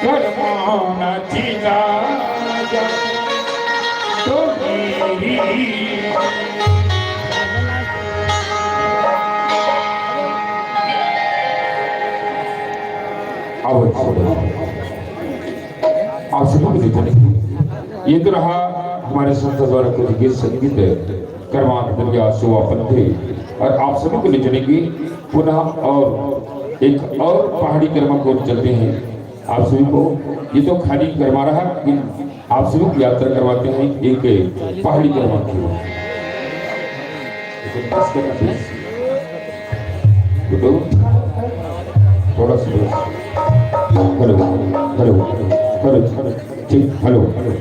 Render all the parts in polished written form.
कर्माची राजा तो मेरी ये तो रहा हमारे संत द्वारा कुछ गीत संगीत कर्मांतन या सुवापंथे और आप सभी को ले चलेंगे पुनः और एक और पहाड़ी कर्मा को चलते हैं आप सभी को। ये तो खाली कर्मा रहा लेकिन आप सभी को यात्रा करवाते हैं एक पहाड़ी कर्मा की थोड़ा सा हेलो हेलो हेलो ठीक हेलो हेलो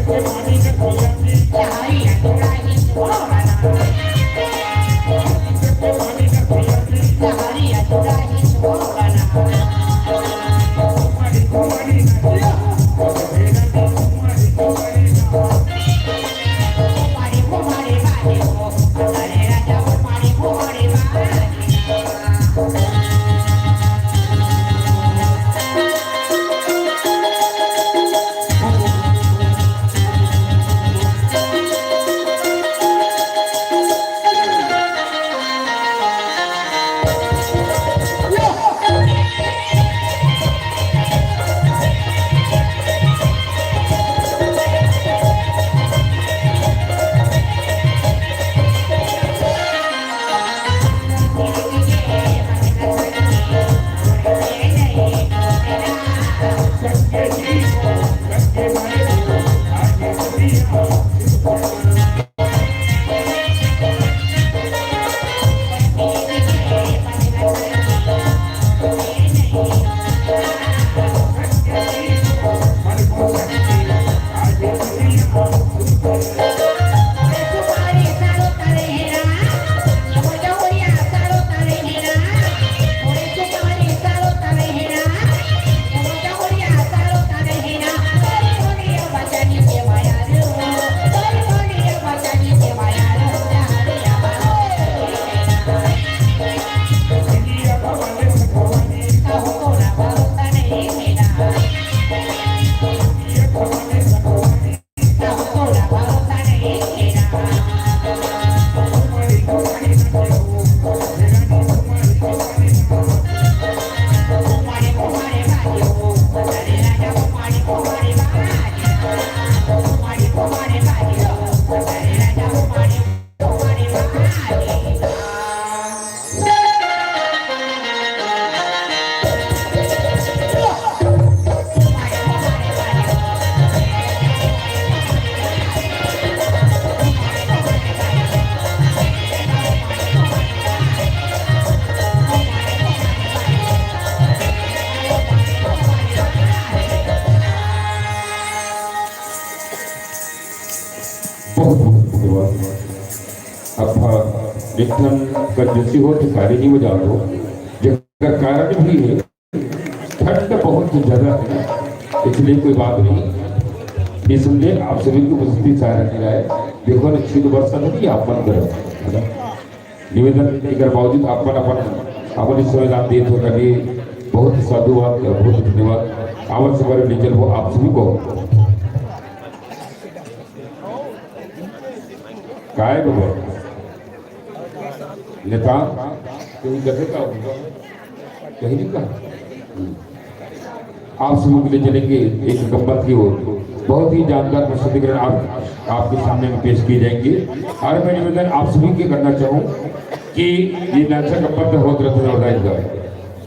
Money, बहुत बहुत धन्यवाद। अब्बा विठन कंजूसी हो तो कार्य नहीं बजा दो, जिसका कारण भी है ठंड बहुत ज्यादा है, इसलिए कोई बात नहीं। इसलिए आप सभी की उपस्थिति चाह रखी है। देखो ना शीत वर्षा नहीं आप मन करो निवेदन कर बावजूद अपन अपन अपन संविधान देते हो कभी बहुत साधुवाद बहुत धन्यवाद। आवश्यक बारे लीजिए वो आप सभी को काय बाबा नेता कहीं गधे का कहीं नहीं कहा। आप सभी के लिए चलेंगे एक गम्बत की ओर, बहुत ही जानकार प्रस्तुतिकरण आपके सामने में पेश किए जाएंगे। और मैं निवेदन आप सभी के करना चाहूँ कि ये नाचा गम्बत होत रहेगा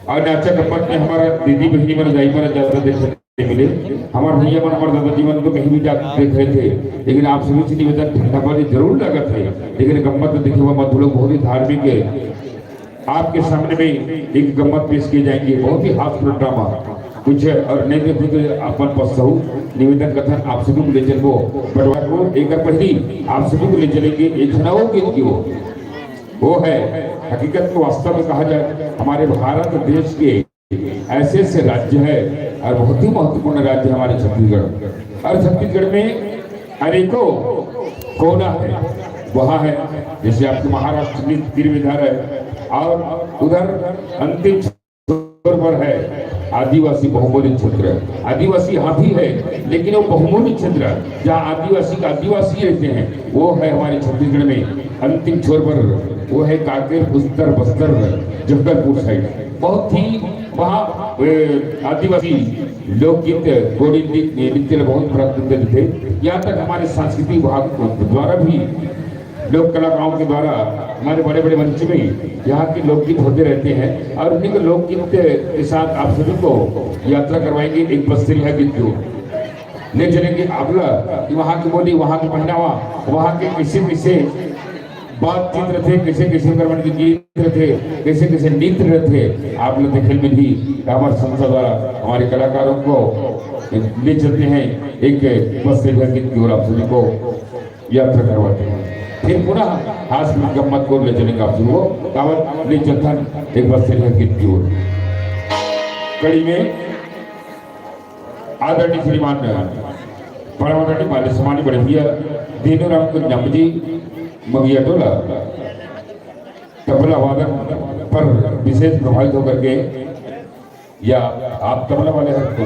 और नाचा गम्बत में हमारा दीदी बहनी मन जाई पर ज्यादा देखने मिले, हमारे भैया मन हमारे दादा जीवन तो कहीं भी जाकर देख रहे थे, लेकिन आप सभी से निवेदन ठंडा पानी जरूर लगा था, लेकिन गम्बत देखे हुआ मत लोग बहुत ही धार्मिक है। आपके सामने में एक गम्बत पेश किए जाएंगे, बहुत ही हास्यपूर्ण ड्रामा कुछ और नहीं देखते अपन पसहु निवेदन कथन आप सभी को ले चलो बटवार को एक पहली आप सभी को ले चलेंगे एक नवो गीत की वो है हकीकत में वास्तव में कहा जाए हमारे भारत देश के ऐसे ऐसे राज्य है और बहुत ही महत्वपूर्ण राज्य हमारे छत्तीसगढ़। और छत्तीसगढ़ में अनेकों कोना है, वहाँ है जैसे आपके महाराष्ट्र में गिरविधार है और उधर अंतिम पर है आदिवासी बहुमूल्य क्षेत्र। आदिवासी यहाँ भी है लेकिन वो बहुमूल्य क्षेत्र जहाँ आदिवासी का आदिवासी रहते हैं वो है हमारे छत्तीसगढ़ में अंतिम छोर पर, वो है कांकेर उत्तर बस्तर जगदलपुर साइड। बहुत ही वहाँ आदिवासी लोकगीत गोड़ी नृत्य बहुत प्रचलित थे। यहाँ तक हमारे सांस्कृतिक विभाग द्वारा भी लोक कलाकारों के द्वारा हमारे बड़े बड़े मंच में यहाँ के लोकगीत होते रहते हैं और उन्हीं के लोकगीत के साथ आप सभी को यात्रा करवाएंगे। एक बस्तरिया गीत को ले चलेंगे आपला कि वहाँ की बोली, वहाँ की पहनावा, वहाँ के कैसे कैसे बातचीत रहते, कैसे कैसे कर्मण के गीत रहते, कैसे कैसे नृत्य रहते, आप लोग देखे में भी हमारे संस्था द्वारा हमारे कलाकारों को ले चलते हैं। एक बस्तरिया गीत की ओर आप सभी को यात्रा करवाते हैं। फिर पुनः हाथ में गम्मत को ले चलेंगे आप सबको कावत ले चलथन एक बार से गीत की ओर कड़ी में आदरणीय श्रीमान परमादरणीय माले समानी बड़े भैया दीनूराम को नमजी मगिया टोला तबला वादन पर विशेष प्रभावित होकर के, या आप तबला वाले हैं तो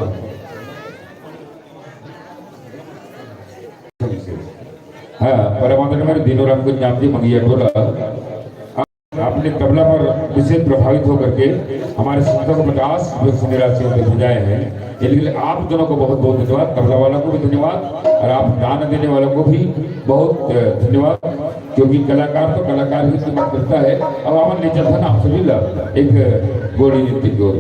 हाँ परमात्मा मेरे दीनूराम को नाम जी मंगिया टोला आपने तबला पर विशेष प्रभावित होकर के हमारे संस्था को 50 निराशियों में भेजाए हैं। इसलिए आप दोनों को बहुत बहुत धन्यवाद, तबला वालों को भी धन्यवाद और आप दान देने वालों को भी बहुत धन्यवाद, क्योंकि कलाकार तो कलाकार ही कीमत करता है। अब अमन ले चलता ना आप सभी एक गोड़ी नृत्य की ओर।